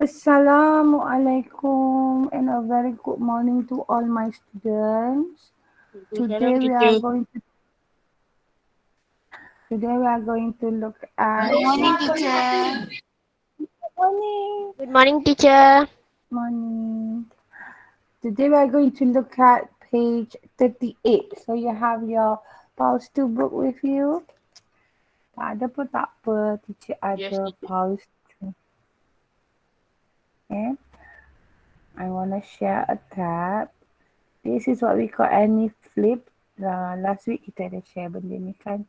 Assalamualaikum and a very good morning to all my students. Hello, Today we are teacher. going to today we are going to look at Good morning, teacher. morning. Good morning, teacher. Morning. Today we are going to look at page 38. So you have your pause to book with you. Tak ada pun tak apa. Teacher Yes, ada teacher. pause to. Okay. I want to share a tab. This is what we call any flip. Last week kita ada share benda ni kan.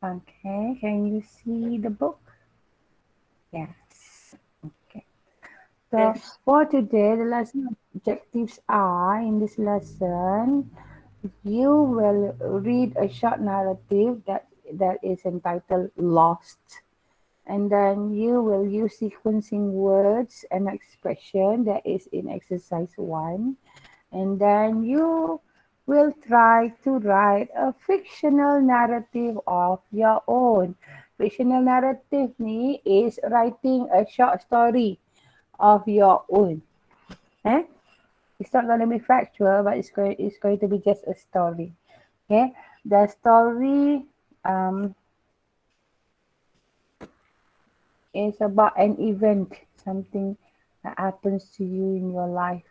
Okay, can you see the book? Yes. Okay. So Yes. for today, the lesson objectives are in this lesson, you will read a short narrative that is entitled Lost. And then you will use sequencing words and expression that is in exercise 1. And then you will try to write a fictional narrative of your own. Fictional narrative ni is writing a short story of your own. Eh? It's not going to be factual, but it's going to be just a story. Okay? The story is about an event, something that happens to you in your life.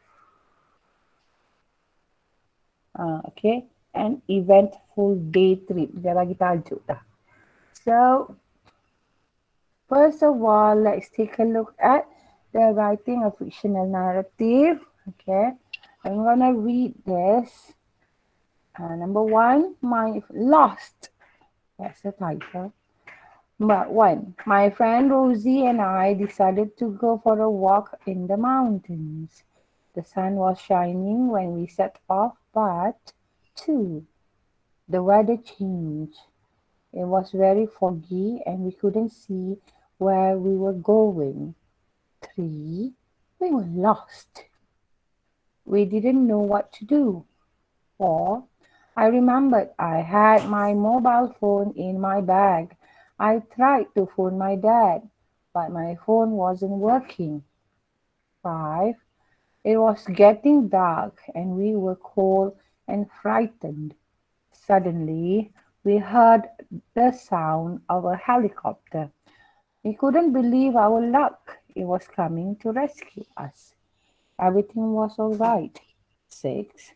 Okay? An eventful day trip. Dia bagi tajuk dah. So, first of all, let's take a look at the writing of fictional narrative. Okay? I'm going to read this. Number 1, my lost. That's the title. But 1, my friend Rosie and I decided to go for a walk in the mountains. The sun was shining when we set off, but 2, the weather changed. It was very foggy and we couldn't see where we were going. 3, we were lost. We didn't know what to do. 4, I remembered I had my mobile phone in my bag. I tried to phone my dad, but my phone wasn't working. 5, it was getting dark and we were cold and frightened. Suddenly, we heard the sound of a helicopter. We couldn't believe our luck. It was coming to rescue us. Everything was all right. 6,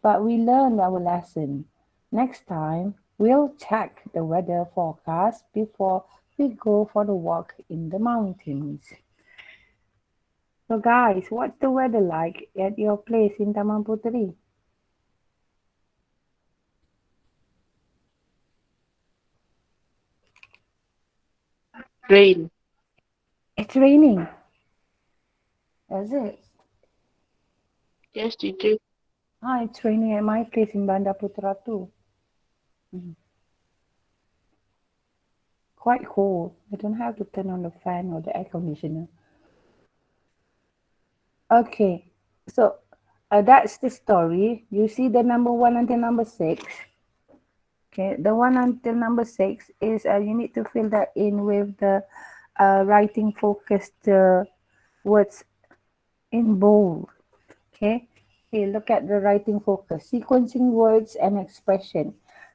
but we learned our lesson. Next time, we'll check the weather forecast before we go for the walk in the mountains. So, guys, what's the weather like at your place in Taman Puteri? Rain. It's raining. Is it? Yes, teacher. It's raining at my place in Bandar Putra too. Quite cold. I don't have to turn on the fan or the air conditioner. Okay, so that's the story. You see the number 1 until number 6. Okay, the 1 until number 6 is you need to fill that in with the writing focused words in bold. Okay, look at the writing focus. Sequencing words and expression.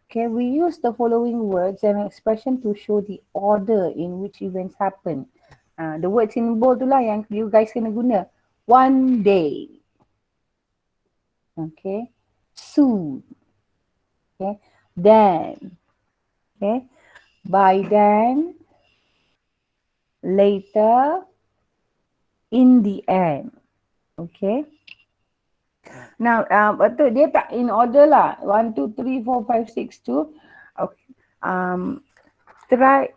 Okay, we use the following words and expression to show the order in which events happen. The words in bold tu lah yang you guys kena guna. One day. Okay. Soon. Okay. Then. Okay. By then. Later. In the end. Okay. Now, betul dia tak in order lah. 1, 2, 3, 4, 5, 6, 2. Okay. Try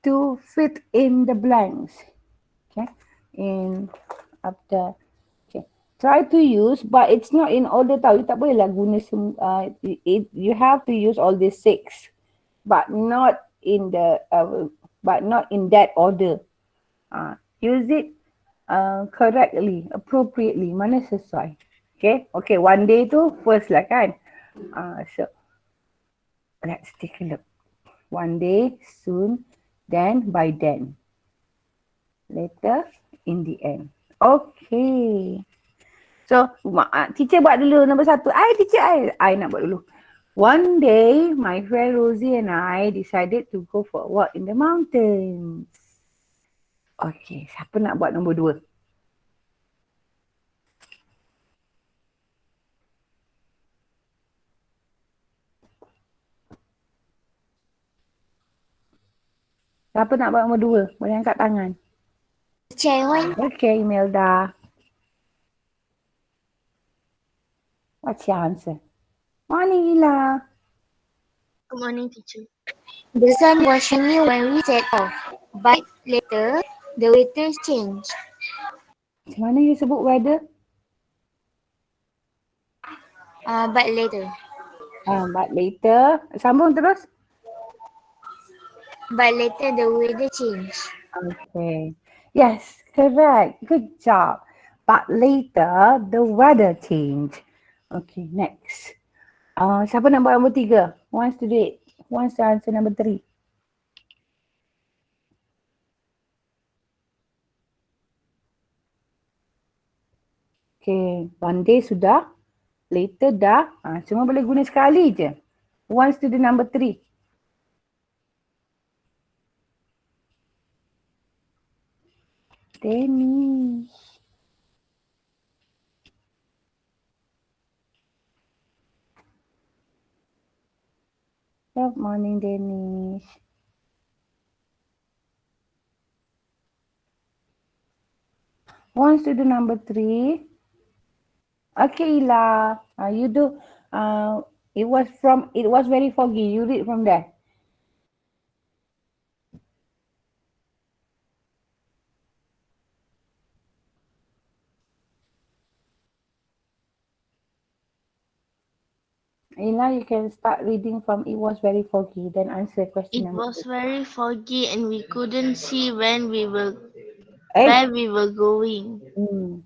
to fit in the blanks. Okay. In up there. Okay. Try to use, but it's not in order tau. You tak boleh lah guna you have to use all these 6, but not in the but not in that order. Use it correctly, appropriately. Mana sesuai? Okay, okay. One day tu first lah kan. So let's take a look. One day, soon, then, by then. Later, in the end. Okay. So, teacher buat dulu nombor satu. Teacher, I nak buat dulu. One day, my friend Rosie and I decided to go for a walk in the mountains. Okay, siapa nak buat nombor dua? Siapa nak buat nombor dua? Boleh angkat tangan. Teacher, why? Okay, Imelda. What's your answer? Morning, Ila. Good morning, teacher. The sun was shining when we set off, but later the weather changed. Macam mana you sebut weather? But later, But later. Sambung terus. the weather changed. Okay. Yes, correct. Good job. But later, the weather changed. Okay, next. Siapa nak buat nombor tiga? Who wants to do it? Who wants to answer number three? Okay, one day sudah. Later dah. Cuma boleh guna sekali je. Who wants to do number three? Denny. Good morning, Dennis. Who wants to do number three? Okay, Ila. You do. It was very foggy. You read from there. Ila, you can start reading from it was very foggy. Then answer question It number was two. very foggy and we couldn't see when we were Eh? where we were going. Hmm.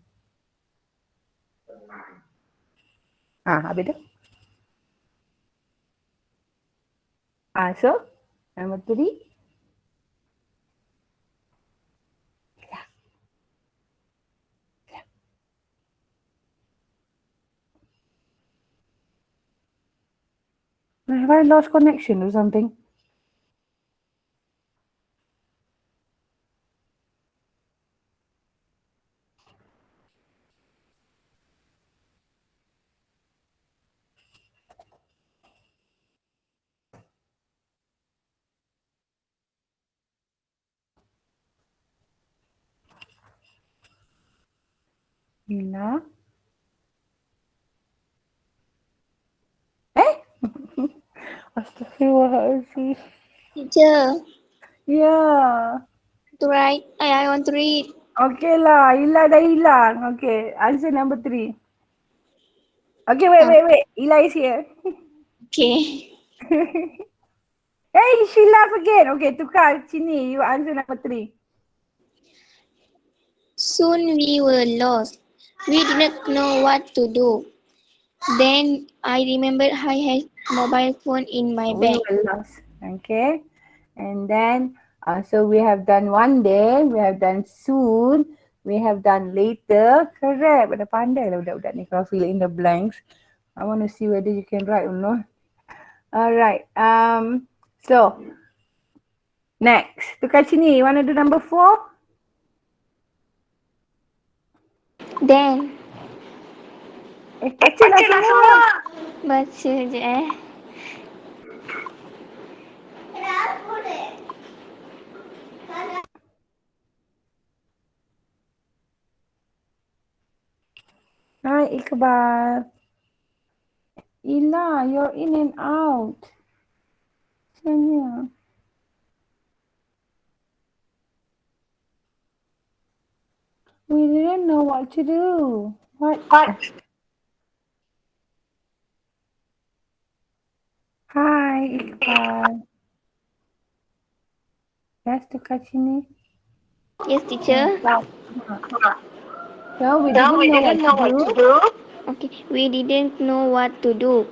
Habis tu? So, number three. Have I lost connection or something? Ila? Eh? Astaghfirullahaladzim. Teacher, Ya. to write. I want to read. Okay lah. Ila dah hilang. Okay. Answer number three. Okay, wait. Ila is here. Okay. Hey, she laughed again. Okay, tukar. Sini, you answer number three. Soon we were lost. We didn't know what to do. Then I remembered I had mobile phone in my We bag. were lost. Okay. And then, so we have done one day, we have done soon, we have done later. Correct. Pada pandai lah budak-budak ni kalau fill in the blanks. I want to see whether you can write or not. Alright. So, next. Tukar sini. You want to do number 4? Then Baca lah semua. baca je Hi, Iqbal. Ila, you're in and out. Kesiannya. We didn't know what to do. What? Hi, Iqbal. Yes, tukar sini. Yes, teacher. So we So didn't we know didn't what to know what to do. do. Okay, we didn't know what to do.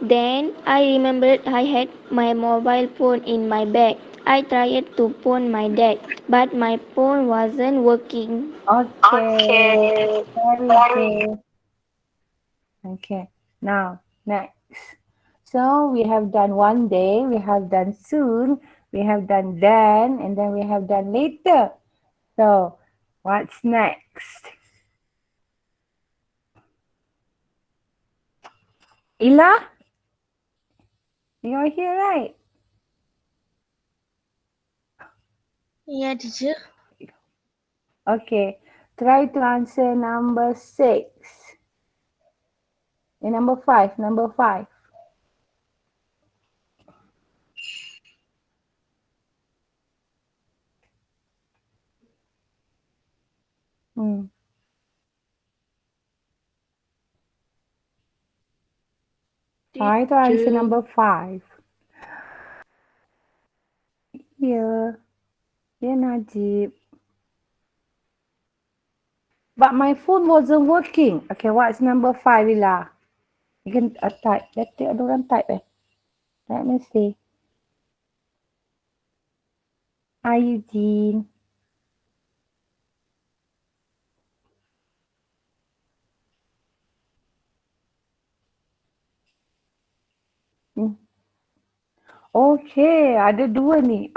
Then I remembered I had my mobile phone in my bag. I tried to phone my dad, but my phone wasn't working. Okay, Okay, very very good. good. Okay, now next. So we have done one day, we have done soon, we have done then, and then we have done later. So what's next? Ila, you're here, right? Yeah, teacher. Okay, try to answer number 6. Number 5, number 5. Hmm. Try to answer Teacher. number 5. Yeah, yeah, Najib. But my phone wasn't working. Okay, what's number 5, Ila? You can type. Let ada orang type eh. Let me see. Hi, Eugene. Hmm. Okay, ada dua ni.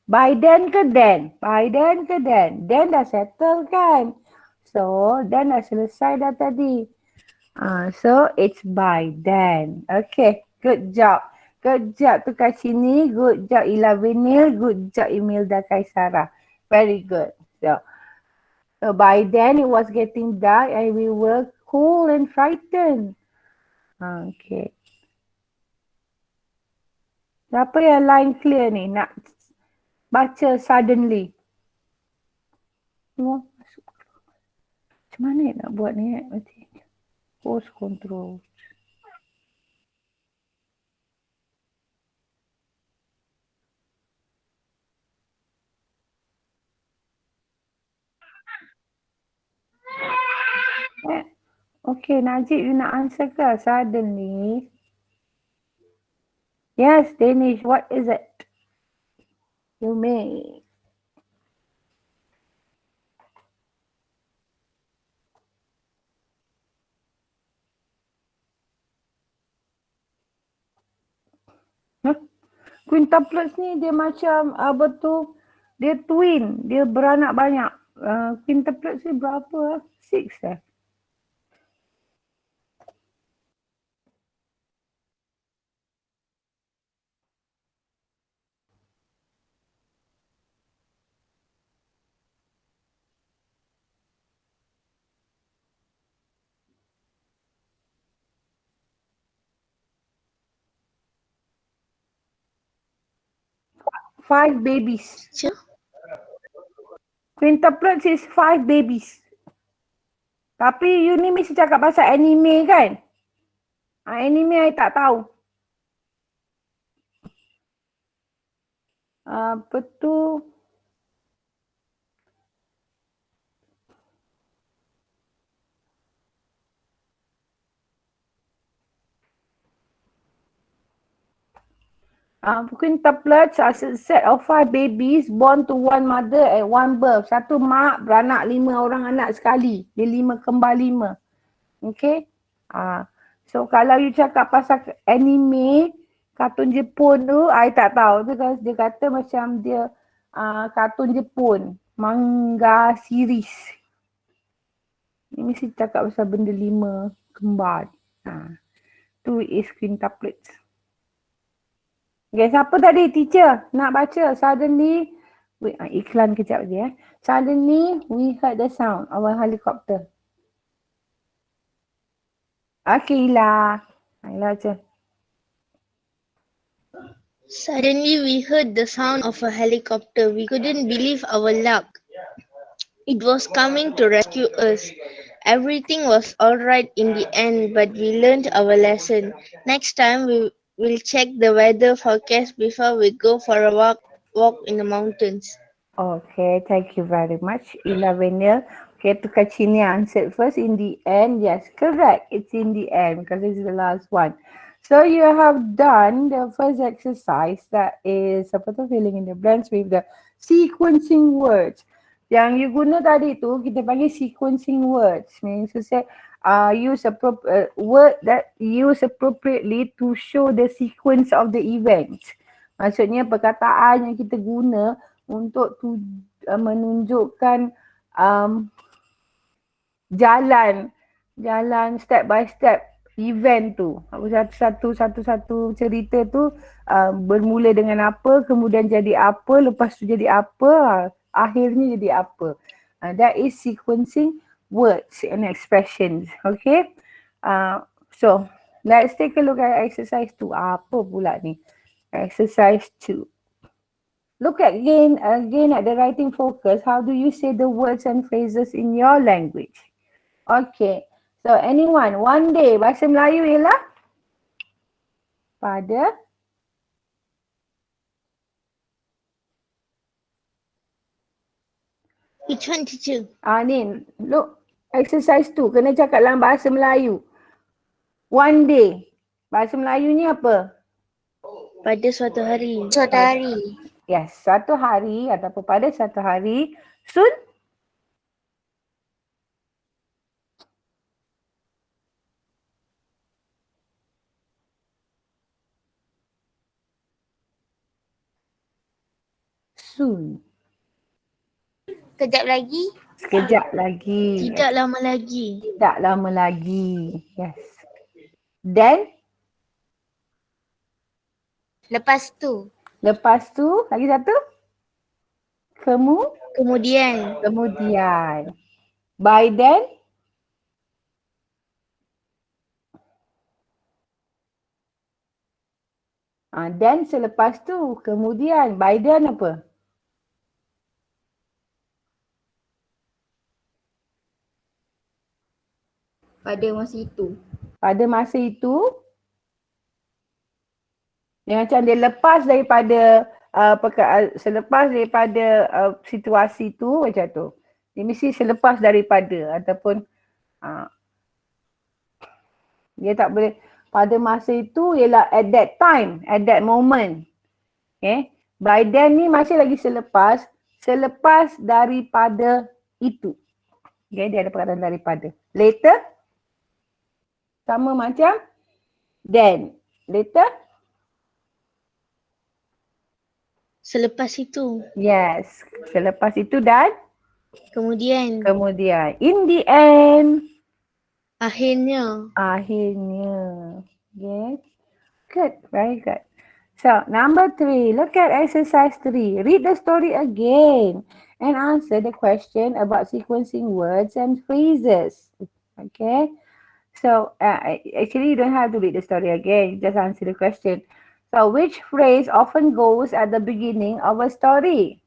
Biden ke Dan? Biden ke Dan? Dan dah settle kan? So, Dan dah selesai dah tadi. So it's Biden. Okay, good job. Good job tu kat sini. Good job Ila Vinil. Good job Imelda Kaisara. Very good. So by then it was getting dark and we were cool and frightened. Okay. Siapa yang line clear ni? Nak baca suddenly. Oh, macam mana nak buat ni? Post control. Eh, okay, Najib, you nak answer ke? Suddenly. Yes, Danish, what is it? You may. Huh? Quintuplets ni dia macam apa tu? Dia twin, dia beranak banyak. Quintuplets ni berapa? 6 eh? 5 babies. Teacher. Quintuplets is 5 babies. Tapi you ni mesti cakap pasal anime kan? Anime I tak tahu. Apa tu? Quintuplets are a set of 5 babies born to one mother at one birth. Satu mak beranak 5 orang anak sekali. Dia 5 kembar 5. Okay? So kalau you cakap pasal anime, kartun Jepun tu, I tak tahu. Dia kata macam dia kartun Jepun. Manga series. Ni mesti cakap pasal benda 5 kembar. Tu is quintuplets. Okay, siapa tadi teacher nak baca? Suddenly, wait, iklan kejap lagi. Suddenly, we heard the sound of a helicopter. Okay, Ila. Ila baca. Suddenly, we heard the sound of a helicopter. We couldn't believe our luck. It was coming to rescue us. Everything was all right in the end, but we learned our lesson. Next time, we will check the weather forecast before we go for a walk in the mountains. Okay, thank you very much, Lavenia. Okay, Tukachini answered first. In the end, yes, correct. It's in the end because this is the last one. So you have done the first exercise, that is apa tu, filling in the blanks with the sequencing words. Yang you guna tadi tu kita panggil sequencing words. Means to say use word that use appropriately to show the sequence of the events. Maksudnya perkataan yang kita guna untuk menunjukkan um, jalan jalan step by step event tu. Satu-satu cerita tu bermula dengan apa, kemudian jadi apa, lepas tu jadi apa, akhirnya jadi apa. That is sequencing words and expressions. Okay. So let's take a look at exercise 2. Apa pula ni? Exercise 2. Look at again at the writing focus. How do you say the words and phrases in your language? Okay. So anyone, one day, bahasa Melayu ialah pada. Which one, teacher? Ni, look, exercise tu, kena cakap dalam bahasa Melayu. One day. Bahasa Melayunya apa? Pada suatu hari. Suatu hari. Yes, satu hari ataupun pada satu hari. Soon? Soon. Kejap lagi. Sekejap lagi. Tidak lama lagi. Tidak lama lagi. Yes. Then? Lepas tu. Lepas tu, lagi satu? Kemudian. Kemudian. By then? Then selepas tu. Kemudian. By then apa? Pada masa itu. Pada masa itu, dia macam dia lepas daripada selepas daripada situasi tu macam tu. Dia mesti selepas daripada ataupun dia tak boleh pada masa itu ialah at that time, at that moment. Okay. By then ni masih lagi selepas daripada itu. Okay, dia ada perkataan daripada. Later, sama macam then. Later, Selepas itu. yes. Selepas itu dan Kemudian. In the end. Akhirnya. Yes. Good. Very good. So, number 3. Look at exercise 3. Read the story again and answer the question about sequencing words and phrases. Okay. So, actually you don't have to read the story again. You just answer the question. So, which phrase often goes at the beginning of a story?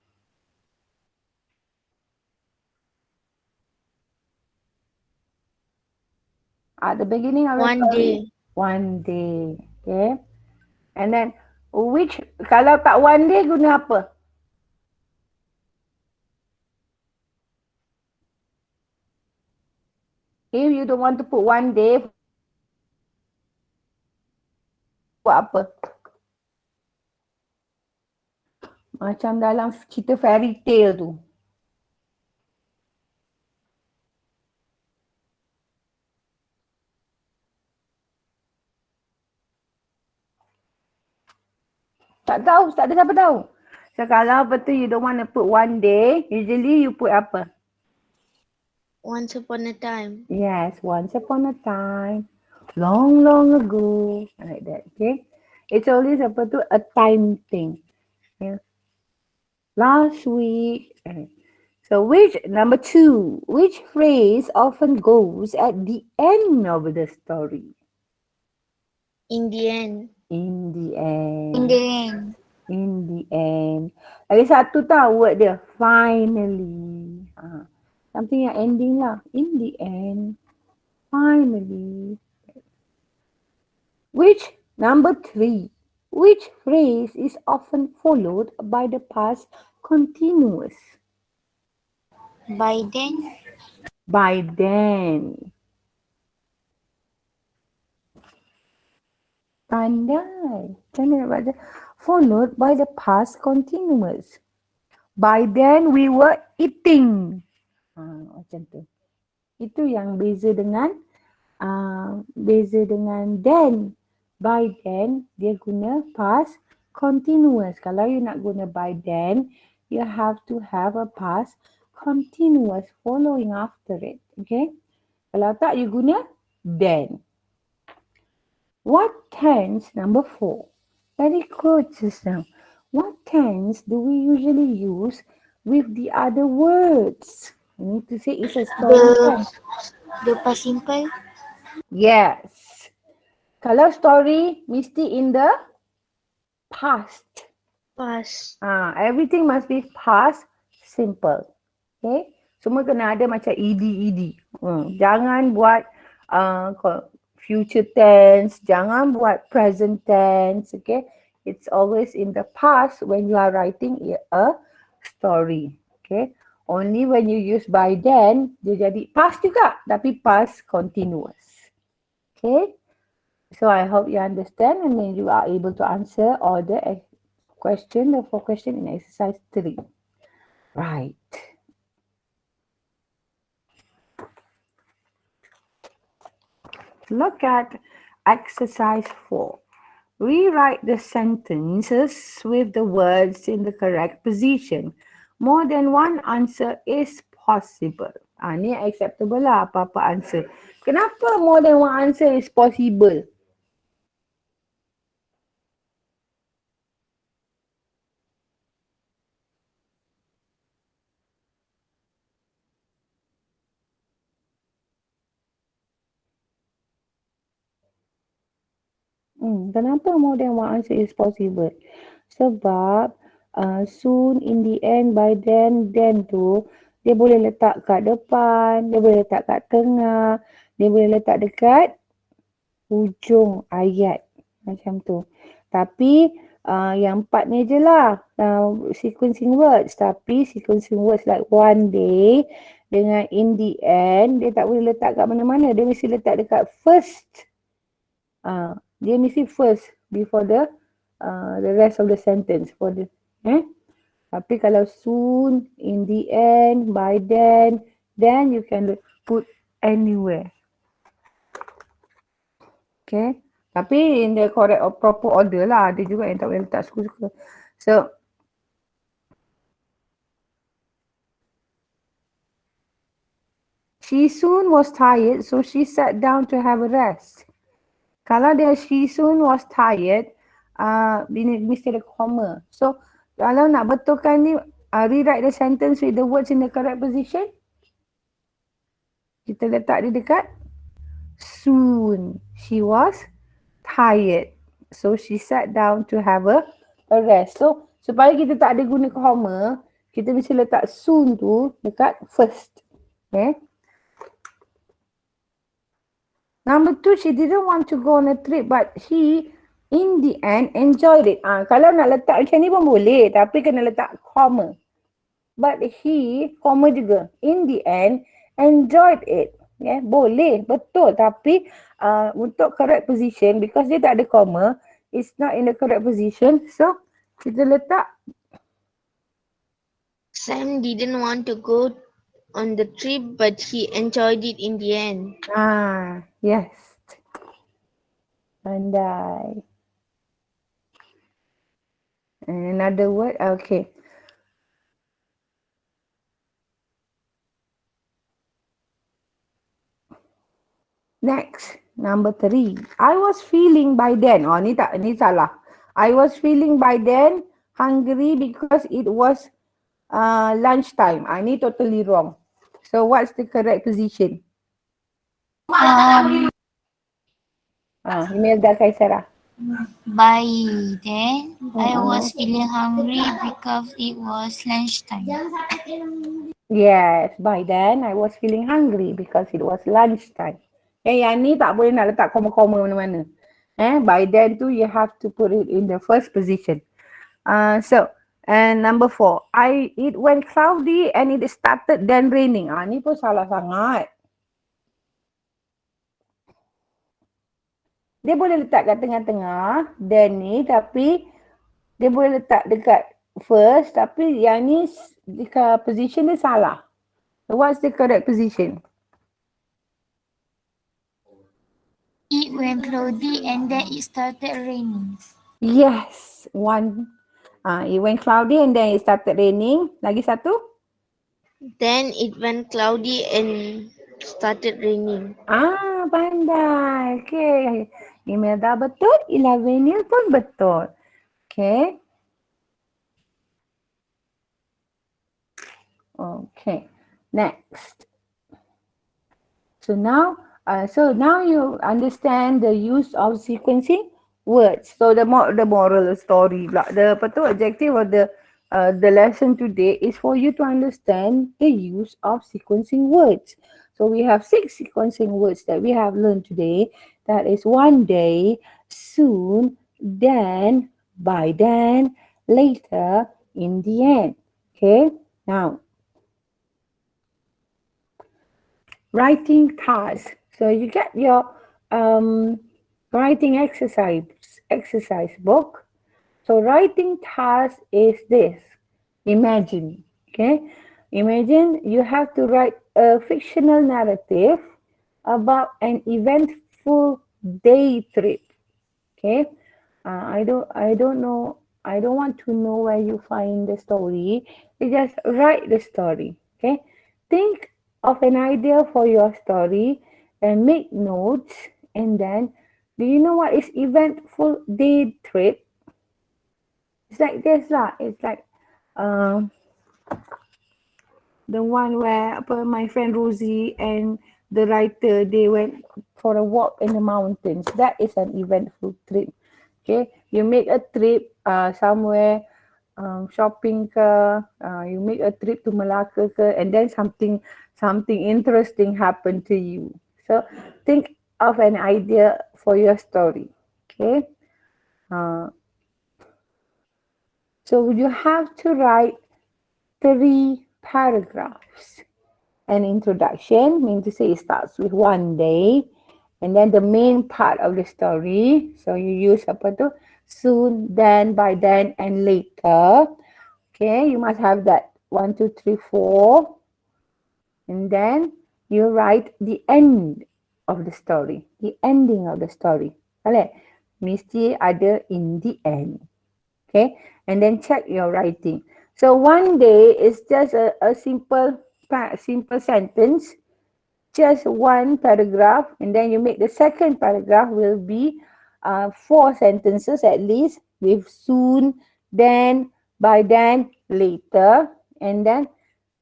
At the beginning of a One story? day. One day. Okay. And then, kalau tak one day guna apa? If you don't want to put one day, buat apa? Macam dalam cerita fairy tale tu. Tak tahu, tak ada siapa tahu. So kalau betul you don't want to put one day, usually you put apa? Once upon a time. Yes, once upon a time, long, long ago, like that, okay? It's always apa tu, a time thing. Yeah. Last week. So number 2, which phrase often goes at the end of the story? In the end. In the end. In the end. In the end. Lagi satu tahu word dia. Finally. Something yang ending lah. In the end. Finally. Number 3. Which phrase is often followed by the past continuous. By then, By then. Pandai. Macam mana nak baca? Followed by the past continuous. By then we were eating. Macam tu. Itu yang beza dengan then. By then dia guna past continuous. Kalau you nak guna by then, you have to have a past continuous following after it. Okay? Kalau tak, you guna then. What tense, number 4. Very good just now. What tense do we usually use with the other words? You need to say it's a story tense. the past simple. Yes. Kalau story, mesti in the past. Past. Everything must be past simple. Okay. Semua kena ada macam ed. Jangan buat future tense. Jangan buat present tense. Okay. It's always in the past when you are writing a story. Okay. Only when you use by then, dia jadi past juga. Tapi past continuous. Okay. So I hope you understand and then you are able to answer all the the 4 questions in exercise 3. Right. Look at exercise 4. Rewrite the sentences with the words in the correct position. More than one answer is possible. Ni acceptable lah apa-apa answer. Kenapa more than one answer is possible? Kenapa more than one answer is possible? Sebab soon, in the end, by then tu dia boleh letak kat depan, dia boleh letak kat tengah, dia boleh letak dekat hujung ayat macam tu. Tapi yang 4 ni je lah sequencing words. Tapi sequencing words like one day dengan in the end, dia tak boleh letak kat mana-mana. Dia mesti letak dekat first. Dia mesti first before the rest of the sentence for the tapi kalau soon, in the end, by then you can put anywhere. Okay. Tapi in the correct or proper order lah. Ada juga yang tak boleh letak suka-suka. So she soon was tired, so she sat down to have a rest. Kalau dia she soon was tired, mesti ada comma. So, kalau nak betulkan ni, rewrite the sentence with the words in the correct position. Kita letak dia dekat soon. She was tired. So, she sat down to have a rest. So, supaya kita tak ada guna comma, kita mesti letak soon tu dekat first. Okay. Number 2, she didn't want to go on a trip but he in the end enjoyed it. Kalau nak letak macam ni pun boleh tapi kena letak comma. But he, comma juga. In the end, enjoyed it. Yeah, boleh, betul. Tapi untuk correct position, because dia tak ada comma, it's not in the correct position. So, kita letak. Sam didn't want to go on the trip, but he enjoyed it in the end. Yes. Pandai. And another word, okay. Next, number 3. I was feeling by then. Ni salah. I was feeling by then hungry because it was lunchtime. Ni totally wrong. So what's the correct position? Imelda Kaisara. By then, I was feeling hungry because it was lunchtime. Yes, by then I was feeling hungry because it was lunchtime. Yang ni tak boleh nak letak koma-koma mana-mana. By then tu you have to put it in the first position. So And number 4, it went cloudy and it started then raining. Ni pun salah sangat. Dia boleh letak kat tengah-tengah, then ni, tapi dia boleh letak dekat first, tapi yang ni dekat position dia salah. So what's the correct position? It went cloudy and then it started raining. Yes, it went cloudy and then it started raining. Lagi satu? Then it went cloudy and started raining. Pandai. Okay. Imelda betul, Ilavenil pun betul. Okay. Okay. Next. So now you understand the use of sequencing words. So the moral story, the objective of the lesson today is for you to understand the use of sequencing words. So we have 6 sequencing words that we have learned today. That is one day, soon, then, by then, later, in the end. Okay. Now, writing task. So you get your writing exercise book. So writing task is this. Imagine, okay? Imagine you have to write a fictional narrative about an eventful day trip. Okay? I don't know. I don't want to know where you find the story. You just write the story. Okay? Think of an idea for your story and make notes. And then, do you know what is eventful day trip? It's like this lah. It's like the one where my friend Rosie and the writer, they went for a walk in the mountains. That is an eventful trip. Okay, you make a trip somewhere, shopping ke, you make a trip to Malacca ke, and then something interesting happened to you. So think of an idea for your story. Okay, so you have to write 3 paragraphs. An introduction, means to say it starts with one day, and then the main part of the story. So you use apa tu? Soon, then, by then, and later. Okay, you must have that 1, 2, 3, 4. And then you write the end of the story, the ending of the story. Boleh? Mesti ada in the end. Okay, and then check your writing. So one day is just a simple sentence, just one paragraph, and then you make the second paragraph will be 4 sentences at least with soon, then, by then, later, and then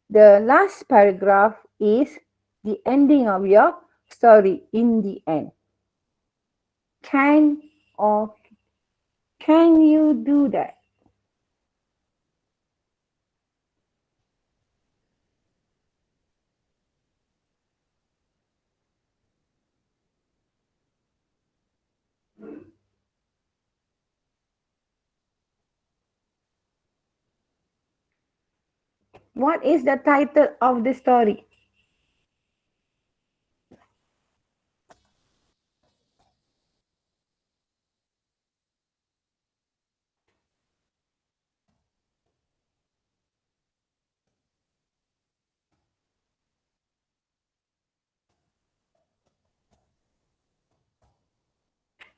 the last paragraph is the ending of your story in the end. Can you do that? What is the title of the story?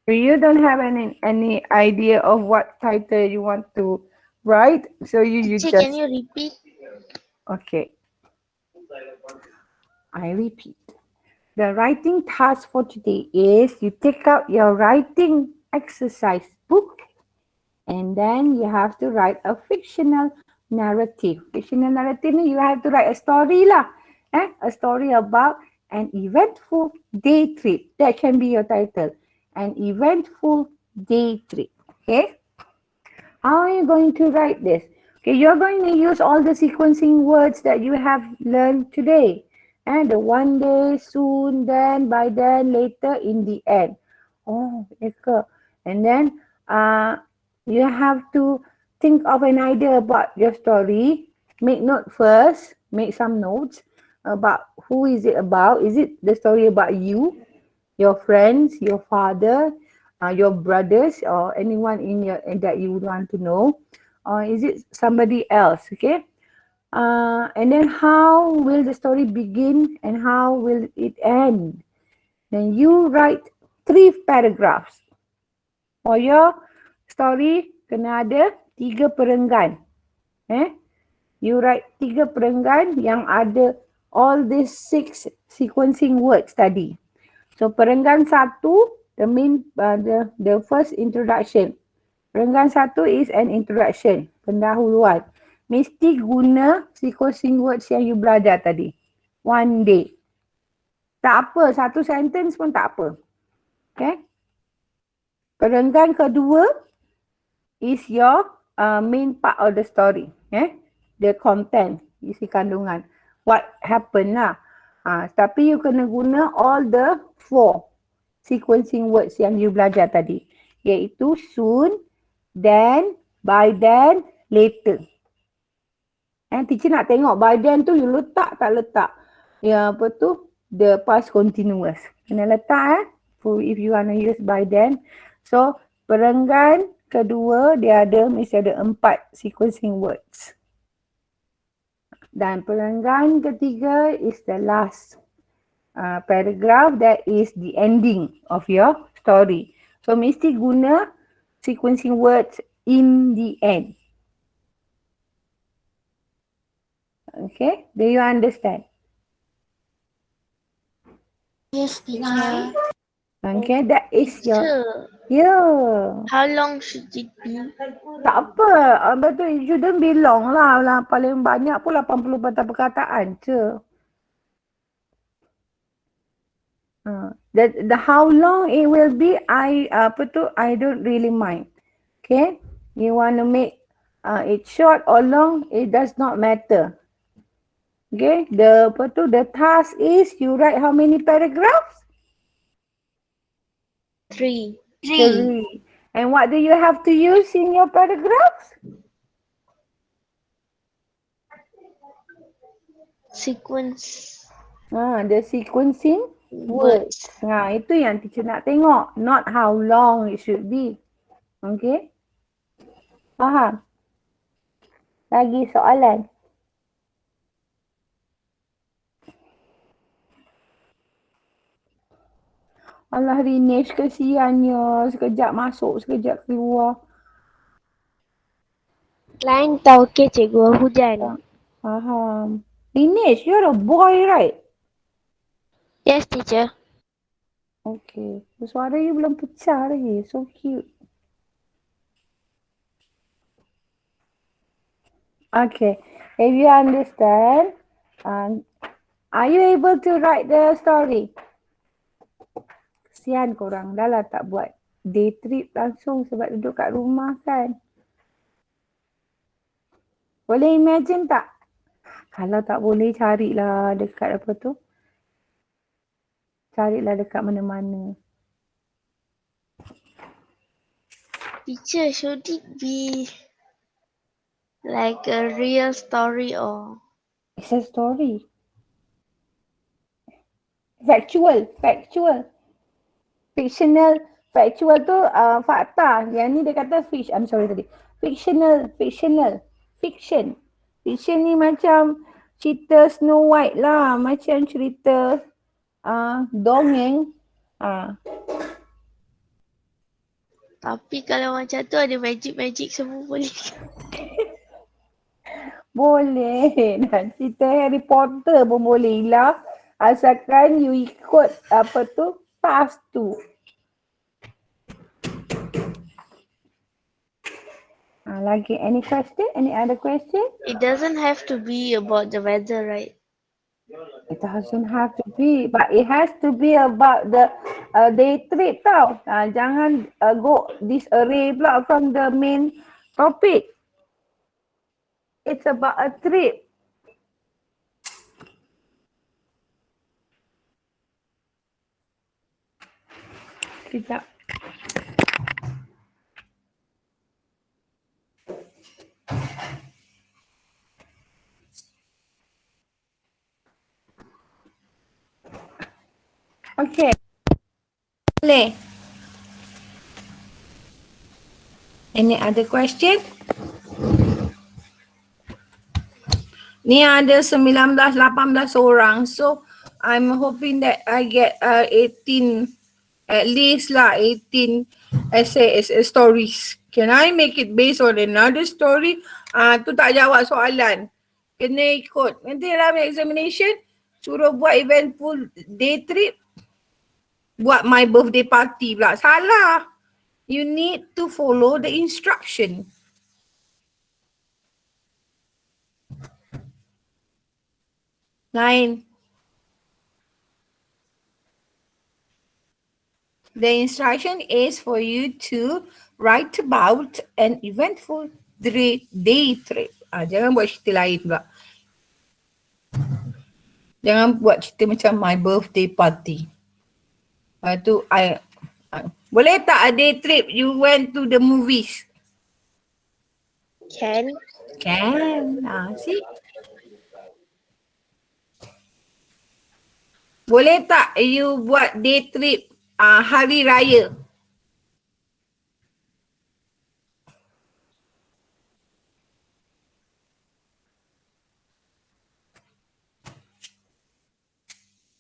You don't have any idea of what title you want to write, so you Teacher, can just you repeat? okay. I repeat. The writing task for today is you take out your writing exercise book and then you have to write a fictional narrative. Fictional narrative means you have to write a story lah. A story about an eventful day trip. That can be your title. An eventful day trip. Okay. How are you going to write this? Okay, you're going to use all the sequencing words that you have learned today. And the one day, soon, then, by then, later, in the end. Oh, and then you have to think of an idea about your story. Make note first. Make some notes about who is it about. Is it the story about you, your friends, your father, your brothers, or anyone in your that you would want to know, or is it somebody else? Okay. And then how will the story begin and how will it end? Then you write 3 paragraphs. For your story, kena ada 3 perenggan. Eh? You write 3 perenggan yang ada all these 6 sequencing words tadi. So perenggan 1, the main, the first introduction. Perenggan 1 is an introduction, pendahuluan. Mesti guna sequencing words yang you belajar tadi. One day. Tak apa, 1 sentence pun tak apa. Okay. Perenggan kedua is your main part of the story. The content, isi kandungan. What happened lah. Tapi you kena guna all the 4 sequencing words yang you belajar tadi. Iaitu soon, then, by then, later. Teacher nak tengok by then tu you letak tak letak. Ya, apa tu? The past continuous. Kena letak if you want to use by then. So, perenggan kedua dia mesti ada 4 sequencing words. Dan perenggan ketiga is the last paragraph, that is the ending of your story. So, mesti guna sequencing words in the end. Okay, do you understand? Yes, teacher. Okay, that is your... Teacher, Yeah. how long should it be? Tak apa. Betul, it shouldn't be long lah. Paling banyak pun 80 patah perkataan je. The how long it will be, I don't really mind. Okay, you want to make it short or long, it does not matter. Okay, the task is you write how many paragraphs? 3. 3. And what do you have to use in your paragraphs? Sequence The sequencing words. words. Itu yang teacher nak tengok. Not how long it should be. Okay? Faham? Lagi soalan? Alah Rinesh, kesiannya. Sekejap masuk, sekejap keluar. Lain tak okey cikgu, hujan. Faham. Rinesh, you're a boy, right? Yes, teacher. Okay. Suara you belum pecah lagi. So cute. Okay. If you understand, are you able to write the story? Kesian korang. Dah lah tak buat day trip langsung sebab duduk kat rumah kan. Boleh imagine tak? Kalau tak boleh, carilah dekat apa tu. Carilah dekat mana-mana. Teacher, should it be like a real story or? It's a story. Factual. Fictional. Factual tu fakta. Yang ni dia kata Fictional. Fiction. Fiction ni macam cerita Snow White lah. Macam cerita dongeng. Tapi kalau macam tu ada magic semua boleh. Boleh. Dan cerita Harry Potter pun boleh lah. Asalkan you ikut task tu. Lagi any question? Any other question? It doesn't have to be about the weather, right? It doesn't have to be, but it has to be about the day trip tau. Jangan go disarray pula from the main topic. It's about a trip. Sekejap. Okay. Boleh. Any other question? Ni ada 19, 18 orang. So, I'm hoping that I get 18, at least lah 18 essays, stories. Can I make it based on another story? Tu tak jawab soalan. Kena ikut. Nanti dalam examination, suruh buat eventful day trip. Buat my birthday party pula. Salah. You need to follow the instruction. 9. The instruction is for you to write about an eventful day trip. Jangan buat cerita lain pula. Jangan buat cerita macam my birthday party. Lepas tu, boleh tak a day trip you went to the movies? Can. Can. See? Boleh tak you buat day trip hari raya?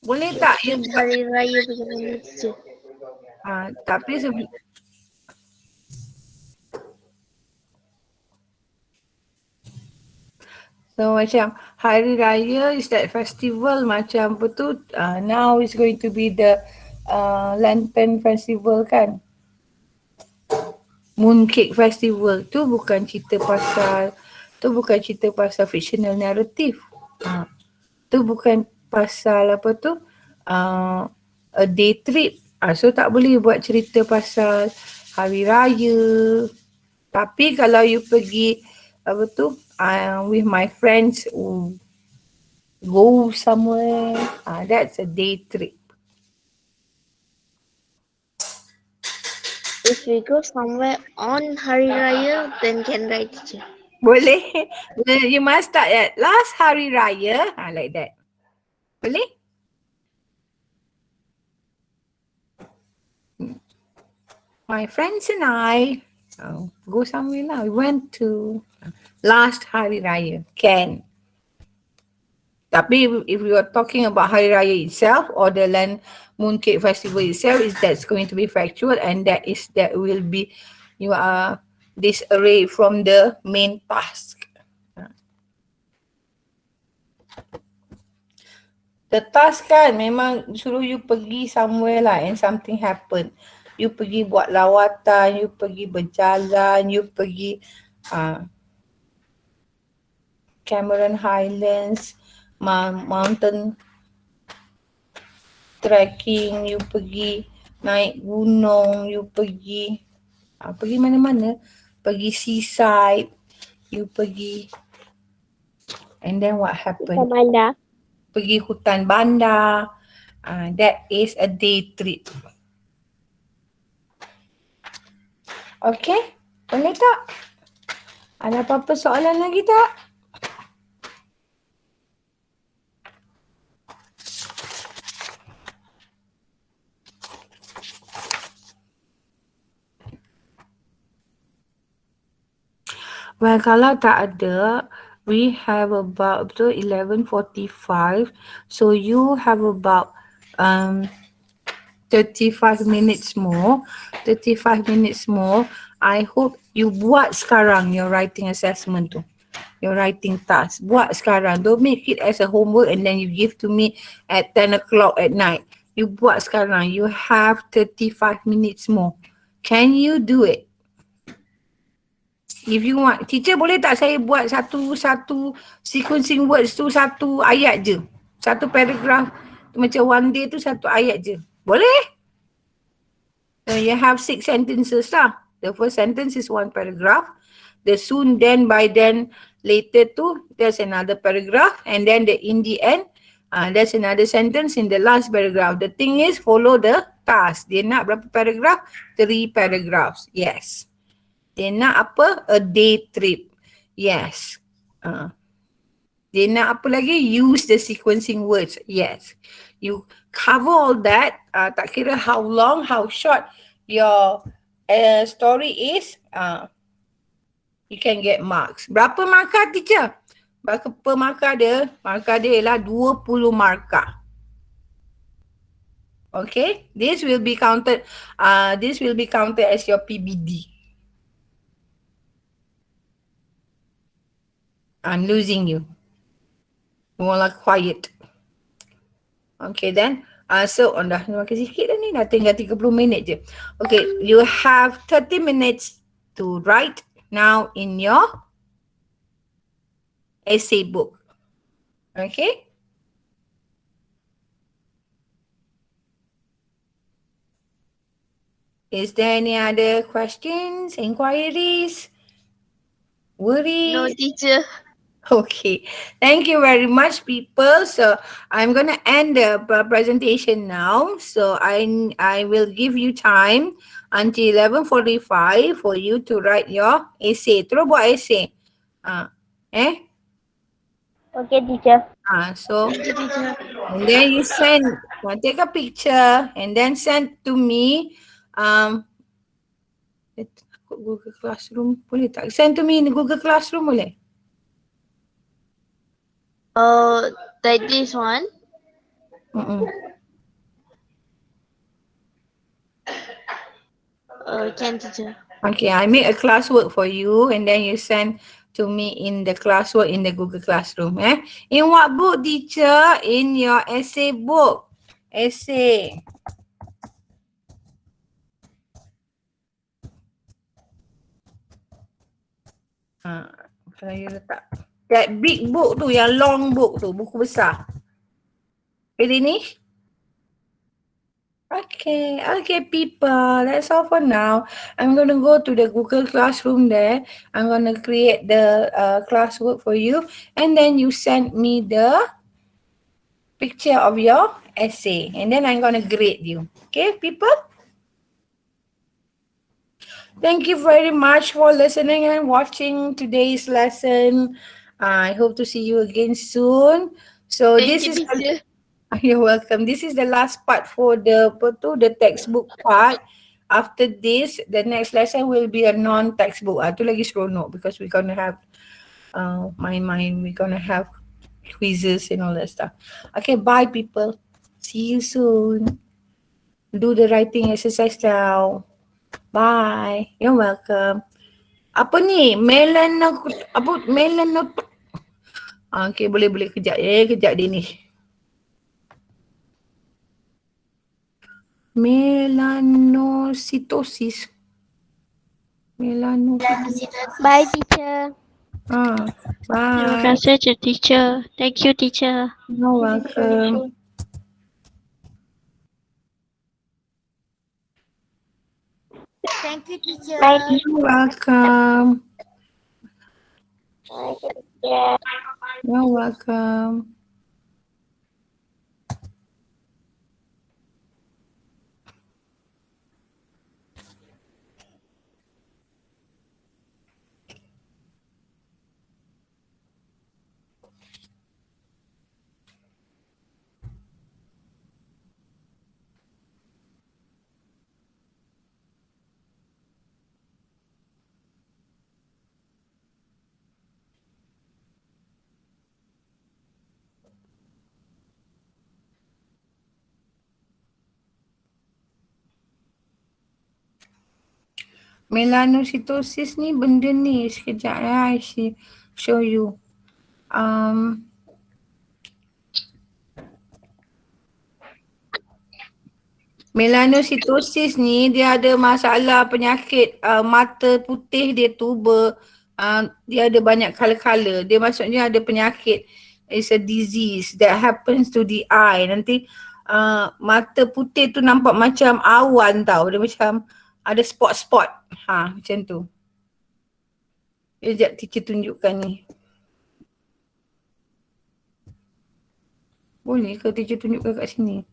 Boleh tak you buat? Hari Raya macam mana teacher? Tapi so macam hari raya is that festival macam apa tu, now is going to be the lantern festival kan, mooncake festival. Tu bukan cerita pasal fictional narrative. Tu bukan pasal apa tu, a day trip. So tak boleh buat cerita pasal hari raya. Tapi kalau you pergi apa tu, with my friends go somewhere, that's a day trip. If we go somewhere on Hari Raya, then can write teacher. Boleh. You must start at last hari raya, like that. Boleh? My friends and I go somewhere lah. We went to last hari raya. Can. Tapi if we are talking about hari raya itself or the land mooncake festival itself, that's going to be factual, and that will be you are disarray from the main task. The task kan memang suruh you pergi somewhere lah and something happen. You pergi buat lawatan, you pergi berjalan, you pergi Cameron Highlands, mountain trekking, you pergi naik gunung, you pergi mana-mana, pergi seaside, you pergi, and then what happened? Amanda. Pergi hutan bandar. That is a day trip. Okay? Boleh tak? Ada apa-apa soalan lagi tak? Well, kalau tak ada, we have about 11:45. So you have about 35 minutes more. 35 minutes more. I hope you buat sekarang your writing assessment tu. Your writing task. Buat sekarang. Don't make it as a homework and then you give to me at 10 o'clock at night. You buat sekarang. You have 35 minutes more. Can you do it? If you want, teacher boleh tak saya buat satu sequencing words tu satu ayat je. Satu paragraph macam one day tu satu ayat je. Boleh? So you have 6 sentences lah. The first sentence is one paragraph. The soon, then, by then, later tu, there's another paragraph. And then in the end, there's another sentence in the last paragraph. The thing is follow the task. Dia nak berapa paragraph? 3 paragraphs. Yes. Dia nak apa? A day trip. Yes. Dia Dia nak apa lagi? Use the sequencing words. Yes. You cover all that. Tak kira how long, how short your story is. You can get marks. Berapa markah teacher? Berapa markah dia? Markah dia ialah 20 markah. Okay. This will be counted as your PBD. I'm losing you. More like quiet. Okay then. So dah makin sikit dah ni. Dah tinggal 30 minit je. Okay. You have 30 minutes to write now in your essay book. Okay. Is there any other questions, inquiries, worries? No, teacher. Okay, thank you very much, people. So I'm gonna end the presentation now. So I will give you time until 11:45 for you to write your essay. Terus buat essay. Okay, teacher. So Okay, teacher. and then you take a picture and then send to me. Google Classroom boleh tak? Send to me in Google Classroom boleh? Like this one. Can, teacher. Okay, I make a classwork for you and then you send to me in the classwork in the Google Classroom. In what book, teacher? In your essay book. Essay. Kalau you letak that big book tu, yang long book tu, buku besar. Finish? Okay, people, that's all for now. I'm going to go to the Google Classroom there. I'm going to create the classwork for you and then you send me the picture of your essay and then I'm going to grade you. Okay, people? Thank you very much for listening and watching today's lesson. I hope to see you again soon. So Thank you, teacher. You're welcome. This is the last part for the textbook part. After this, the next lesson will be a non-textbook. Itu lagi seronok because we're gonna have we're gonna have quizzes and all that stuff. Okay, bye people. See you soon. Do the writing exercise now. Bye. You're welcome. Apa ni? Okay, boleh kejap. Kejap dia ni. Melanositosis. Bye, teacher. Bye. Terima kasih, teacher. Thank you, teacher. You're welcome. Thank you, teacher. You're welcome. You're welcome. Melanositosis ni benda ni sekejap I show you. Melanositosis ni dia ada masalah penyakit mata putih dia tu dia ada banyak color-color. Dia maksudnya ada penyakit. It's a disease that happens to the eye. Nanti mata putih tu nampak macam awan tau. Dia macam ada spot-spot. Macam tu. Sekejap teacher tunjukkan ni. Boleh ke teacher tunjukkan kat sini?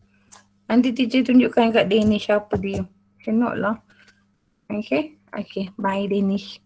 Nanti teacher tunjukkan kat Danish apa dia. Cannot lah. Okay. Bye Danish.